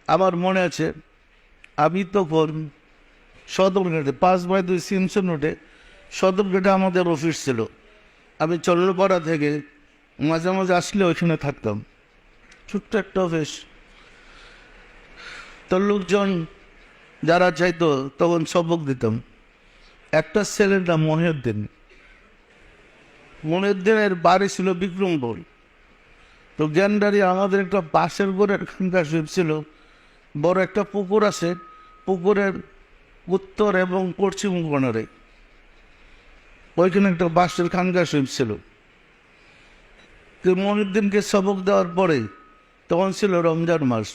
আমার মনে আছে আমি তখন সদরঘাটে 5/2 সিমসন রোডে সদরঘাটে আমাদের অফিস ছিল। আমি চল্লপাড়া থেকে মাঝে মাঝে আসলে ওইখানে থাকতাম। ছোট্ট একটা অফিস। তো লোকজন যারা চাইতো তখন সবক দিতাম। একটা ছেলের নাম মহিউদ্দিন। মহিউদ্দিনের বাড়ি ছিল বিক্রমপুর। তো গ্যান্ডারি আমাদের একটা বাঁশের গোড়ের খানকার শরীফ ছিল। বড় একটা পুকুর আছে, পুকুরের উত্তর এবং পশ্চিম কোণারে ওইখানে একটা বাঁশের খানকার শরীফ ছিল। তো মহিউদ্দিনকে সবক দেওয়ার পরে তখন ছিল রমজান মাস।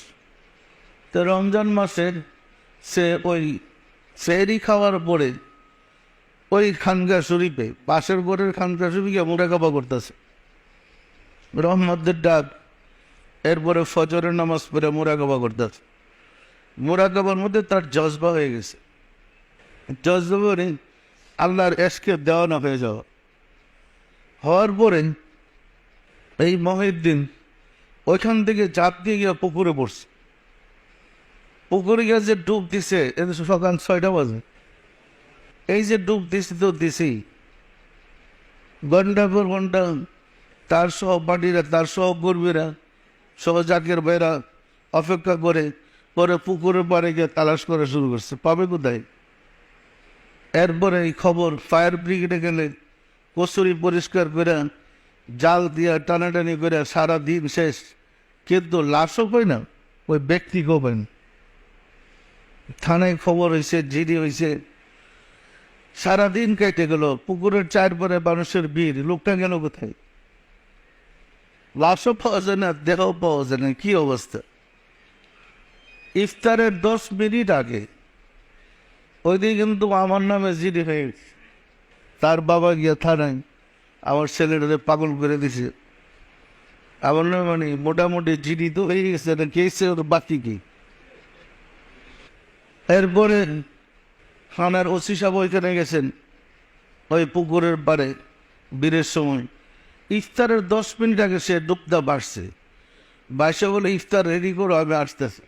তো রমজান মাসের সে ওই সেহরি খাওয়ার পরে ওই খানকা শরীফে পাশের গোড়ের খানকা শরীফে মোরাকাবা করতেছে, রহমতের ডাক। এরপরে ফজরের নামাজ পড়ে মোরাকাবা করতেছে। মোরাকাবার মধ্যে তার জজবা হয়ে গেছে। জজবা মানে আল্লাহর এশকে দেওয়ানা হয়ে যাওয়া। হওয়ার পরে এই মহিউদ্দিন ওইখান থেকে চাপ দিয়ে গিয়ে পুকুরে পড়ছে। পুকুরে গিয়ে যে ডুব দিছে, সকাল 6টা বাজে। এই যে ডুব দিছি তো দিছি, ঘন্টা পর ঘন্টা তার সহপাঠীরা, তার সহকর্মীরা, সহজাকের ভাইরা অপেক্ষা করে পরে পুকুরের পাড়ে গিয়ে তালাশ করা শুরু করছে, পাবে কোথায়। এরপরে এই খবর ফায়ার ব্রিগেডে গেলে কচুরি পরিষ্কার করে জাল দিয়া টানাটানি করে সারা দিন শেষ, কিন্তু লাশও পাই না, ওই ব্যক্তিকেও পাই না। থানায় খবর হয়েছে, জিডি হয়েছে, সারাদিন কেটে গেল। পুকুরের চারপারে মানুষের ভিড়, লোকটা গেল কোথায়? লাশও পাওয়া যায় না, দেখাও পাওয়া যায় না। কি অবস্থা! ইফতারের 10 মিনিট আগে ওই দিন কিন্তু আমার নামে জিডি হয়ে গেছে। তার বাবা গিয়া থানায় আমার ছেলেটারে পাগল করে দিছে। আমার নামে মানে মোটামুটি জিডি তো হয়ে গেছে, এটা কেসে ওর বাকি কি। এরপরে থানার ওসি সাহেব ওইখানে গেছেন, ওই পুকুরের পাড়ে বীরের সময় ইফতারের 10 মিনিট আগে সে ডুবদা বাড়ছে। বাসে বলে ইফতার রেডি করো, আমি আসতেছি।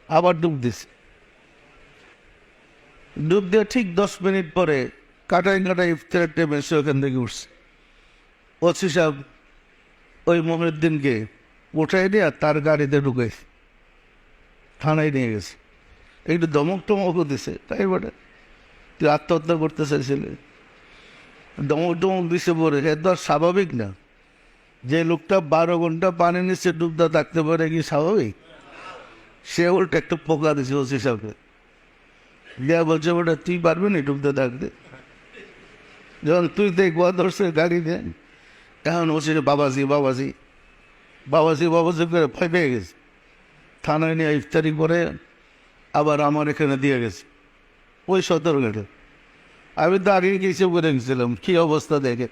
আবার ডুব দিছে। ডুব দিয়ে ঠিক 10 মিনিট পরে কাটাই কাটাই ইফতারের টাইমে সে ওখান থেকে উঠছে। ওসি সাহেব ওই মহিউদ্দিনকে উঠাই দিয়ে তার গাড়িতে ঢুকেছে, থানায় নিয়ে গেছে। একটু দমক টমকও দিছে, তাই বটে। তুই আত্মহত্যা করতে চাইছিলে, দমক টমক দিছে পরে। এ তো আর স্বাভাবিক না। যে লোকটা 12 ঘন্টা পানি নিচে ডুবদা থাকতে পারে, কি স্বাভাবিক? সে উল্টা একটা পোকা দিছে ওসি সাহেবকে। দেয়া বলছে ওটা তুই পারবি না ডুবতে থাকতে। যখন তুই দেখবা ধরছে গাড়ি দেন, এখন ওসি বাবাজি বাবাজি বাবাজি বাবাজি করে ভয় পেয়ে গেছে। থানায় নিয়ে ইফতারি করে আবার আমার এখানে দিয়ে গেছে, ওই সদরঘাটে। আমি তো আগে কিছু করে গেছিলাম, কি অবস্থা দেখে।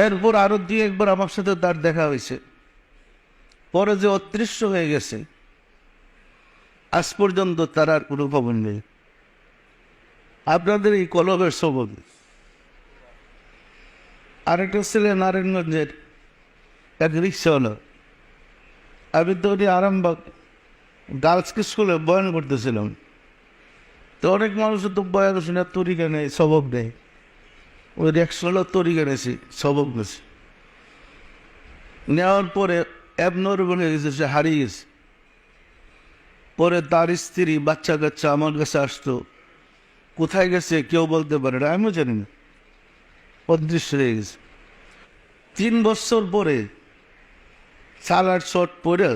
এরপর আরো 2-1বার আমার সাথে তার দেখা হয়েছে। পরে যে অদৃশ্য হয়ে গেছে, আজ পর্যন্ত তার আর কোনো খবর নেই। আপনাদের এই কলবের সবক। আরেকটা ছেলে নারায়ণগঞ্জের এক রিক্সাওয়ালা। আমি তো উনি আরামবাগ গার্লস স্কুলে বয়ান করতেছিলাম। তো অনেক মানুষ তো বয়ান শুনে তরিকা নেই, সবক নেই। ওই রিক্সাওয়ালা তরিকা নেছি, সবক নেছি। নেওয়ার পরে অ্যাবনর্মাল হয়ে গেছে, সে হারিয়ে গেছে। পরে তার স্ত্রী বাচ্চা কাচ্চা আমার কাছে আসতো, কোথায় গেছে কেউ বলতে পারে না, আমিও জানি না, অদৃশ্য হয়ে গেছে। 3 বছর পরে সালার শট পরে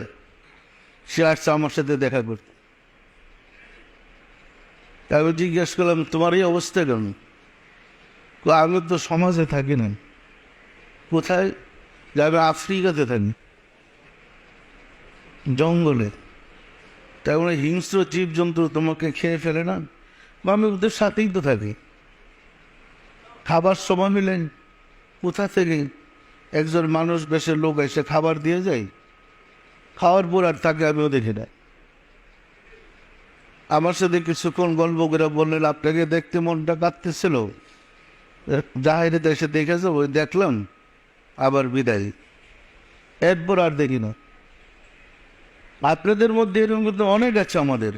সে আসছে আমার সাথে দেখা করতে। আমি জিজ্ঞেস করলাম, তোমার এই অবস্থা কেন? আমি তো সমাজে থাকি না। কোথায় যাবে? আফ্রিকাতে থাকি, জঙ্গলে। তাই মানে হিংস্র জীবজন্তু তোমাকে খেয়ে ফেলে না? বা আমি ওদের সাথেই তো থাকি। খাবার সময় মিলেন, কোথা থেকে একজন মানুষ বেশের লোক এসে খাবার দিয়ে যায়, খাওয়ার পর আর তাকে আমিও দেখি না। আমার সাথে কিছুক্ষণ গল্প করে বললেন, আপনাকে দেখতে মনটা কাঁদতেছিল, জাহাজে এসে দেখেছে, ওই দেখলাম, আবার বিদায়। এরপর আর দেখি না। আপনাদের মধ্যে এরকম কিন্তু অনেক আছে আমাদের,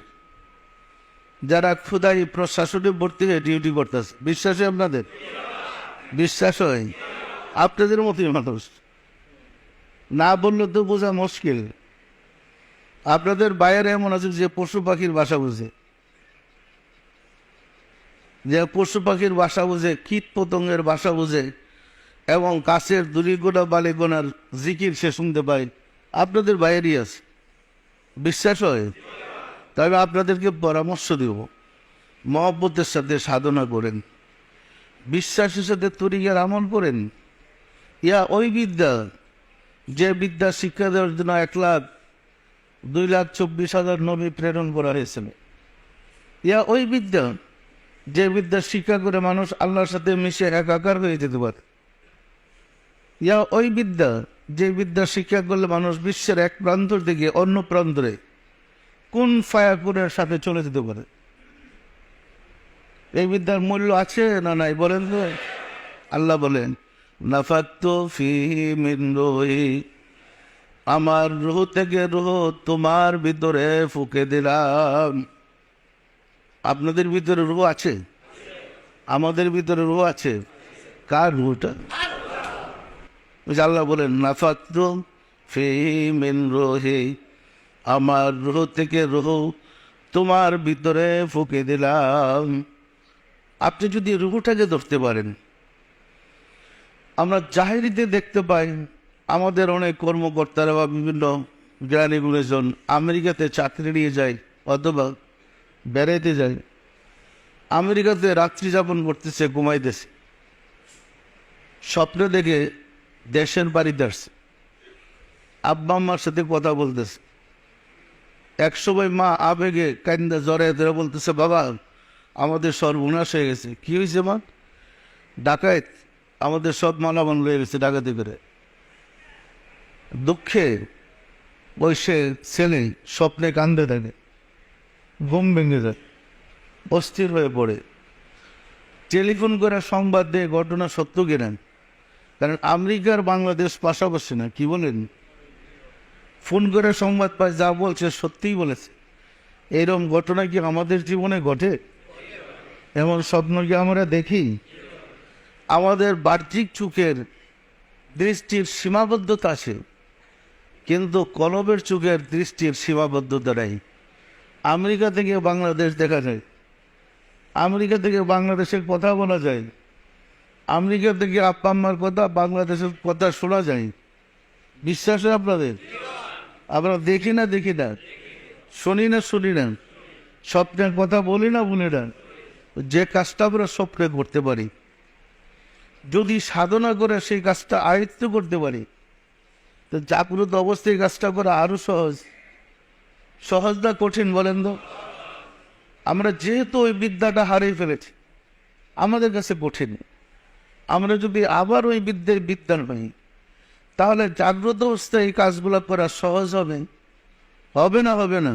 যারা ক্ষুদাই প্রশাসনে ভর্তি হয়ে ডিউটি করতেছে। বিশ্বাস হয় আপনাদের? বিশ্বাস হয়? আপনাদের মতোই মানুষ, না বললে তো বোঝা মুশকিল। আপনাদের বাইরে এমন আছে যে পশু পাখির বাসা বুঝে, যে পশু পাখির বাসা বুঝে, কীট পতঙ্গের বাসা বুঝে, এবং কাছের দুরিগোনা বালিগোনার জিকির সে শুনতে পায়। আপনাদের বাইরেই আছে। বিশ্বাস হয়? তবে আপনাদেরকে পরামর্শ দিব, মহব্বতের সাথে সাধনা করেন, বিশ্বাসের সাথে তরিকার আমল করেন। ইয়া ওই বিদ্যা, যে বিদ্যা শিক্ষা দেওয়ার জন্য 1,02,24,000 নবী প্রেরণ করা হয়েছিল। ইয়া ওই বিদ্যা, যে বিদ্যা শিক্ষা করে মানুষ আল্লাহর সাথে মিশে একাকার হয়ে যেতে পারে। ইয়া ওই বিদ্যা, যে বিদ্যা শিক্ষা করলে মানুষ বিশ্বের এক প্রান্ত থেকে অন্য প্রান্তরে কোন ফায়াকুরের সাথে চলে যেতে পারে। এই বিদ্যার মূল্য আছে না নাই বলেন তো? আল্লাহ বলেন, নাফাক্তু ফীহি মিন রূহি, আমার রূহ থেকে রূহ তোমার ভিতরে ফুঁকে দিলাম। আপনাদের ভিতরে রূহ আছে? আমাদের ভিতরে রূহ আছে। কার রূহটা? আল্লাহ বলেন, নাফাক্তু ফীহি মিন রূহি, আমার রূহ থেকে রূহ তোমার ভিতরে ফুঁকে দিলাম। আপনি যদি রূহটাকে ধরতে পারেন, আমরা জাহেরিতে দেখতে পাই আমাদের অনেক কর্মকর্তারা বা বিভিন্ন জ্ঞানী গুণীজন আমেরিকাতে চাকরি নিয়ে যায় অথবা বেড়াইতে যায়, আমেরিকাতে রাত্রি যাপন করতেছে, ঘুমাইতেছে, স্বপ্নে দেখে দেশের বাড়িতে আসছে, আব্বা আম্মার সাথে কথা বলতেছে। একসময় মা আবেগে কান্দা জ্বরে ধরে বলতেছে, বাবা আমাদের সর্বনাশ হয়ে গেছে। কি হয়েছে মা? ডাকাত আমাদের সব মালামাল হয়ে গেছে ডাকাতি করে। দুঃখে ওই সে ছেলে স্বপ্নে কান্দে থাকে, ঘুম ভেঙে যায়, অস্থির হয়ে পড়ে। টেলিফোন করে সংবাদ দিয়ে ঘটনা সত্য কিনেন, কারণ আমেরিকার বাংলাদেশ পাশাপাশি না। কি বলেন? ফোন করে সংবাদ পায়, যা বলছে সত্যিই বলেছে। এরকম ঘটনা কি আমাদের জীবনে ঘটে? এমন স্বপ্ন কি আমরা দেখি? আমাদের বাহ্যিক চোখের দৃষ্টির সীমাবদ্ধতা আছে, কিন্তু কলবের চোখের দৃষ্টির সীমাবদ্ধতা নেই। আমেরিকা থেকে বাংলাদেশ দেখা যায়, আমেরিকা থেকে বাংলাদেশের কথা বলা যায়, আমেরিকা থেকে আব্বা আম্মার কথা, বাংলাদেশের কথা শোনা যায়। বিশ্বাস হয় আপনাদের? আমরা দেখি না শুনি না, স্বপ্নের কথা বলি না। যে কাজটা আমরা স্বপ্নে করতে পারি, যদি সাধনা করে সেই কাজটা আয়ত্ত করতে পারি, তো জাগ্রত অবস্থায় কাজটা করা আরো সহজ না কঠিন বলেন তো? আমরা যেহেতু ওই বিদ্যাটা হারিয়ে ফেলেছি, আমাদের কাছে কঠিন। আমরা যদি আবার ওই বিদ্যান হই, তাহলে জাগ্রত অবস্থায় এই কাজগুলো করা সহজ হবে। হবে না?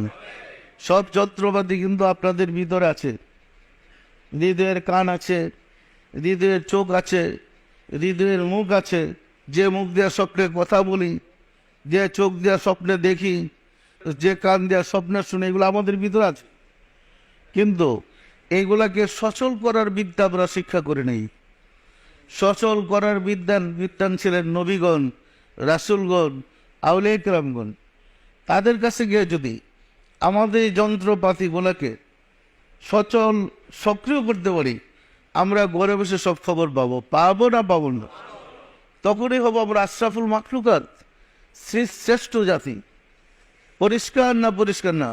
সব যন্ত্রপাতি কিন্তু আপনাদের ভিতরে আছে। হৃদয়ের কান আছে, হৃদয়ের চোখ আছে, হৃদয়ের মুখ আছে। যে মুখ দেওয়া স্বপ্নে কথা বলি, যে চোখ দেওয়া স্বপ্নে দেখি, যে কান দেওয়া স্বপ্নে শুনে, এগুলো আমাদের ভিতরে আছে। কিন্তু এইগুলাকে সচল করার বিদ্যা আমরা শিক্ষা করে নেই। সচল করার বিদ্যান ছিলেন নবীগণ, রাসূলগণ, আউলিয়া কেরামগণ। তাদের কাছে গিয়ে যদি আমাদের এই যন্ত্রপাতিগুলোকে সচল সক্রিয় করতে পারি, আমরা ঘরে বসে সব খবর পাবো না? তখনই হবো আমরা আশরাফুল মাখলুকাত, শ্রেষ্ঠ জাতি। পরিষ্কার না?